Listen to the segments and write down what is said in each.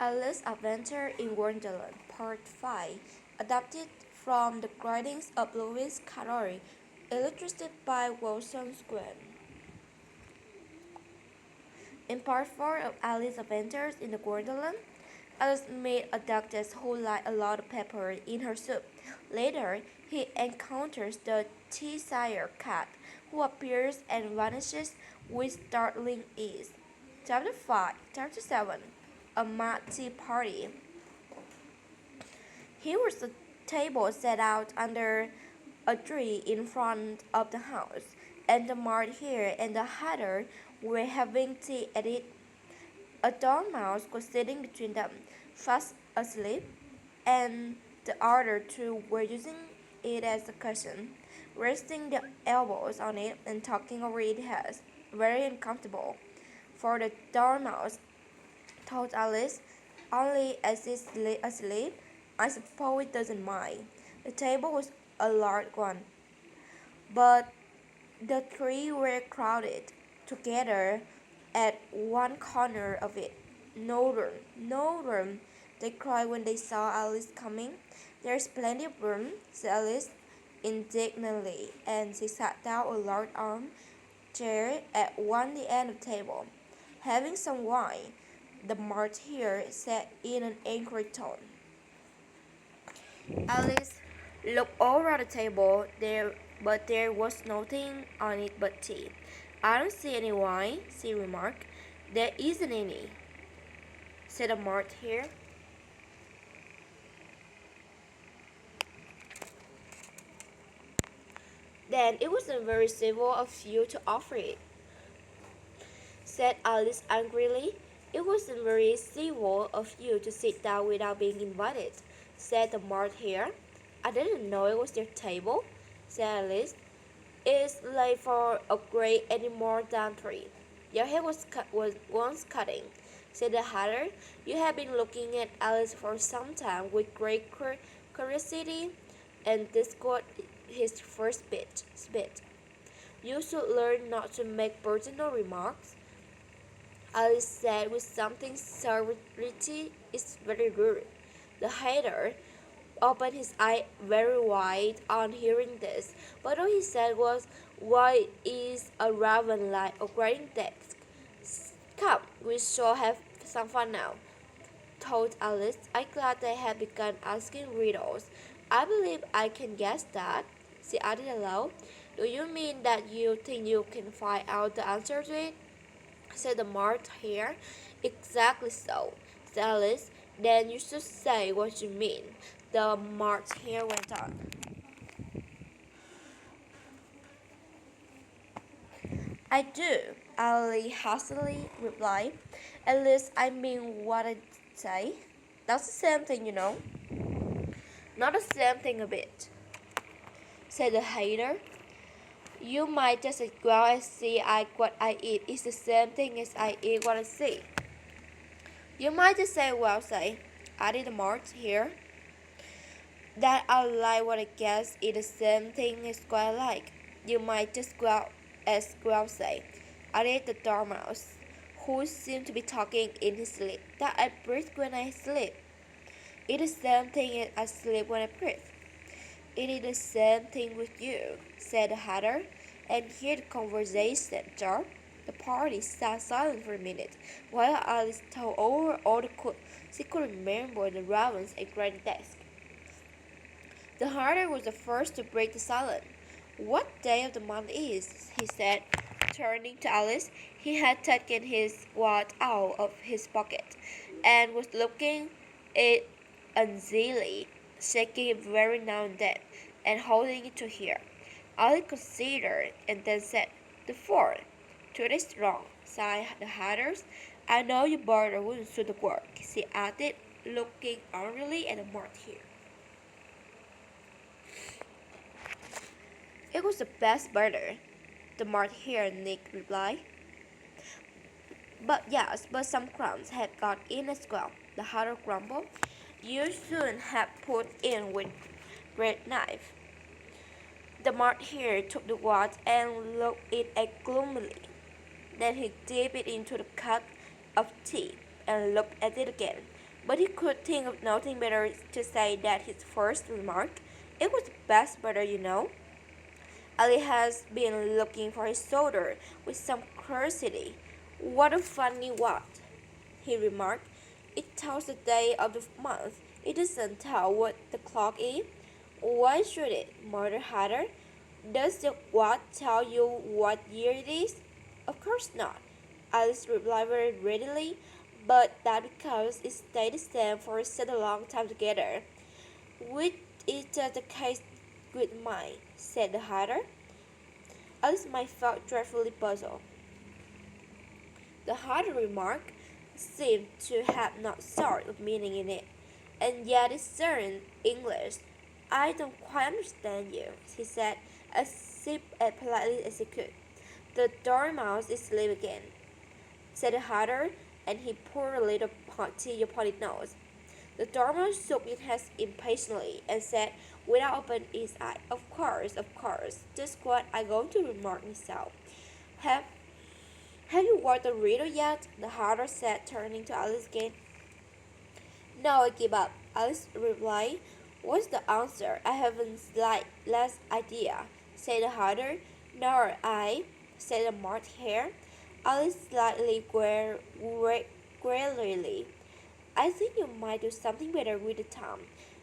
Alice's Adventure in Wonderland, Part 5, adapted from the writings of Lewis Carroll, illustrated by Wilson Square. In Part 4 of Alice's Adventures in the Wonderland, Alice meets a duchess who likes a lot of pepper in her soup. Later, he encounters the Cheshire Cat, who appears and vanishes with startling ease. Chapter 7, A Mad Tea Party. Here was a table set out under a tree in front of the house, and the Mart Hare and the Hatter were having tea at it. A dormouse was sitting between them, fast asleep, and the other two were using it as a cushion, resting their elbows on it and talking over its head. Very uncomfortable for the dormouse, thought Alice. Only as it's asleep, I suppose it doesn't mind. The table was a large one, but the three were crowded together at one corner of it. No room, no room, they cried when they saw Alice coming. There's plenty of room, said Alice indignantly, and she sat down a large armchair at one end of the table. Having some wine, the martyr said in an angry tone. Alice looked over the table, but there was nothing on it but tea. I don't see any wine, she remarked. There isn't any, said the martyr. Then it wasn't very civil of you to offer it, said Alice angrily. It wasn't very civil of you to sit down without being invited, said the martyr. I didn't know it was your table, said Alice. It's late for a great any more than three. Your hair was once cutting, said the Hatter. You have been looking at Alice for some time with great curiosity, and this got his first spit. You should learn not to make personal remarks, Alice said with something severity. It's very rude. The Hatter opened his eyes very wide on hearing this, but all he said was, "Why is a raven like a writing desk? Come, we shall have some fun now," told Alice. I'm glad they had begun asking riddles. I believe I can guess that, she added aloud. Do you mean that you think you can find out the answer to it? Said the Mart Hare. Exactly so, said Alice. Then you should say what you mean, the Mart Hare went on. I do, Ali hastily replied. At least I mean what I say. That's the same thing, you know. Not the same thing a bit, said the hater. You might just as well as see what I eat is the same thing as I eat what I see. You might just say, well, say, added the Mart Hare, that I like what I guess is the same thing as what I like. You might just well say, added the dormouse, who seemed to be talking in his sleep, that I breathe when I sleep. It is the same thing as I sleep when I breathe. It is the same thing with you, said the Hatter, and here the conversation dropped. The party sat silent for a minute, while Alice told over all she could remember the ravens at Grand Desk. The Hatter was the first to break the silence. What day of the month is? He said, turning to Alice. He had taken his watch out of his pocket and was looking it uneasily, shaking it very now and then, and holding it to hear. Alice considered and then said, The fourth. Today's wrong, sighed the Hatters. I know you brother wouldn't do the work, she added, looking angrily at the martyr. It was the best butter, the martyr Nick replied. But some crumbs had got in as well, the Hatter grumbled. You shouldn't have put in with bread knife. The martyr took the watch and looked at gloomily. Then he dipped it into the cup of tea and looked at it again. But he could think of nothing better to say than his first remark. It was the best brother, you know. Ali has been looking for his shoulder with some curiosity. What a funny watch, he remarked. It tells the day of the month. It doesn't tell what the clock is. Why should it, Mother Hatter? Does the watch tell you what year it is? Of course not, Alice replied very readily, but that because it stayed the same for such a long time together. Which is just the case with mine, said the Hatter. Alice might felt dreadfully puzzled. The Hatter remark seemed to have no sort of meaning in it, and yet it certain English. I don't quite understand you, he said, as politely as he could. The Dormouse is asleep again, said the Hatter, and he poured a little tea upon his nose. The Dormouse shook his head impatiently and said, without opening his eye, of course, just what I'm going to remark myself. Have have you worked the riddle yet? The Hatter said, turning to Alice again. No, I give up, Alice replied. What's the answer? I haven't less idea, said the Hatter. Nor I, said the March Hare. Alice slightly gracefully. I think you might do something better with the time,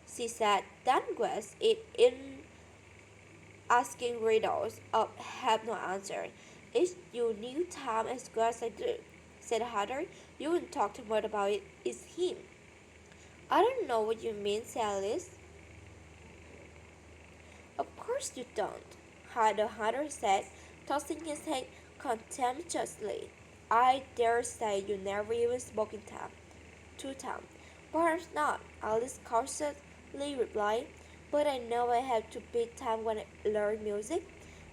she said. That was it in asking riddles have no answer. If you knew Tom as well as I do, said Hatter, you wouldn't talk too much about it. It's him. I don't know what you mean, said Alice. Of course you don't, the Hatter said, tossing his head contemptuously. I dare say you never even spoke in to Tom. Perhaps not, Alice cautiously replied, but I know I have to beat time when I learn music.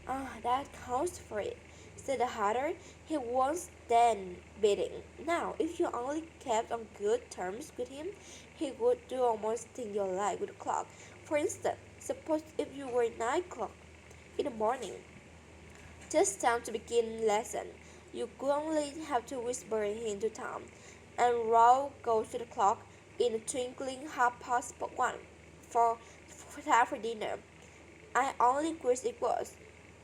Ah, that counts for it, said the Hatter. He won't stand beating. Now, if you only kept on good terms with him, he would do almost anything you like with the clock. For instance, suppose if you were 9 o'clock in the morning, just time to begin lesson, you could only have to whisper into Tom, and roll goes to the clock in a twinkling 1:30 for time for dinner. I only wish it was,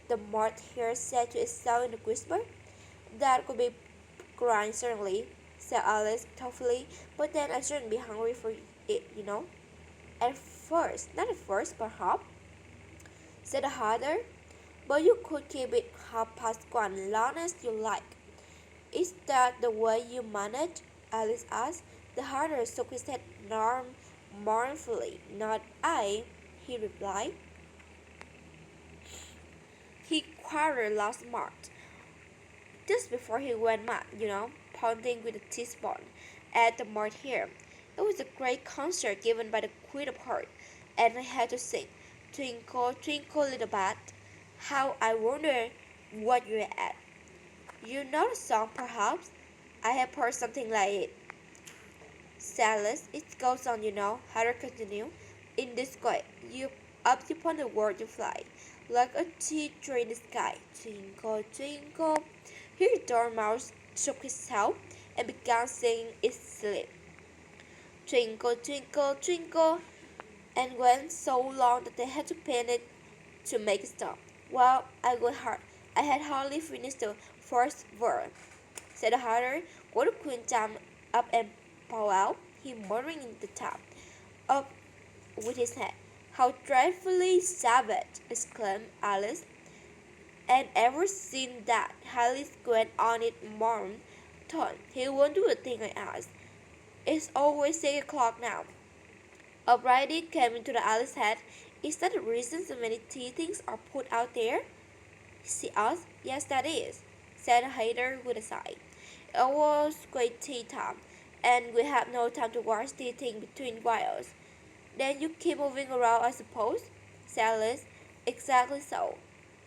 the Mart here said to itself in a whisper. That could be grind certainly, said Alice thoughtfully, but then I shouldn't be hungry for it, you know. At first, not at first, perhaps, said the Hatter, but you could keep it 1:30 long as you like. Is that the way you manage? Alice asked. The Hatter shook his head mournfully. Not I, he replied. He quartered last March, just before he went mad, you know, pounding with a teaspoon at the Mart here. It was a great concert given by the Queen of Hearts, and I had to sing, Twinkle, Twinkle, Little Bat. How I wonder what you're at. You know the song, perhaps? I have heard something like it. Alice, it goes on, you know, Hatter continued. In this way, you up upon the world you fly, like a teacher in the sky. Twinkle, twinkle. Here the Dormouse shook his head and began singing its sleep. Twinkle, twinkle, twinkle, and went so long that they had to pin it to make it stop. Well, I had hardly finished the first verse, said the Hatter. What a Queen jumped up and pow out, he murmuring in the top, up with his head. How dreadfully savage, exclaimed Alice. And ever since that, Alice went on it mourned, thought he won't do a thing I asked. It's always 6 o'clock now. A bright idea came into the Alice's head. Is that the reason so many tea things are put out there? She asked. Yes, that is, said Hatter with a sigh. It was great tea time, and we have no time to watch tea thing between whiles. Then you keep moving around, I suppose, said Alice. Exactly so,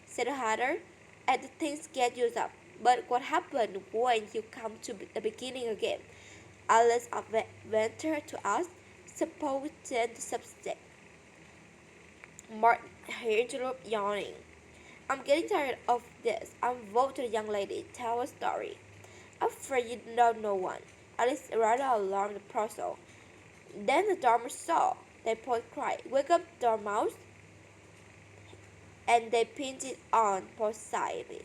said the Hatter, and the things get used up. But what happened when you come to the beginning again? Alice ventured to ask. Suppose we turn the subject. Martin interrupted, yawning. I'm getting tired of this. I'm vote to the young lady. Tell a story. I'm afraid you don't know one. Alice rather alarmed the parcel. Then the dormouse saw. They both cried, "Wake up, dormouse!" And they pinned it on both sides of it.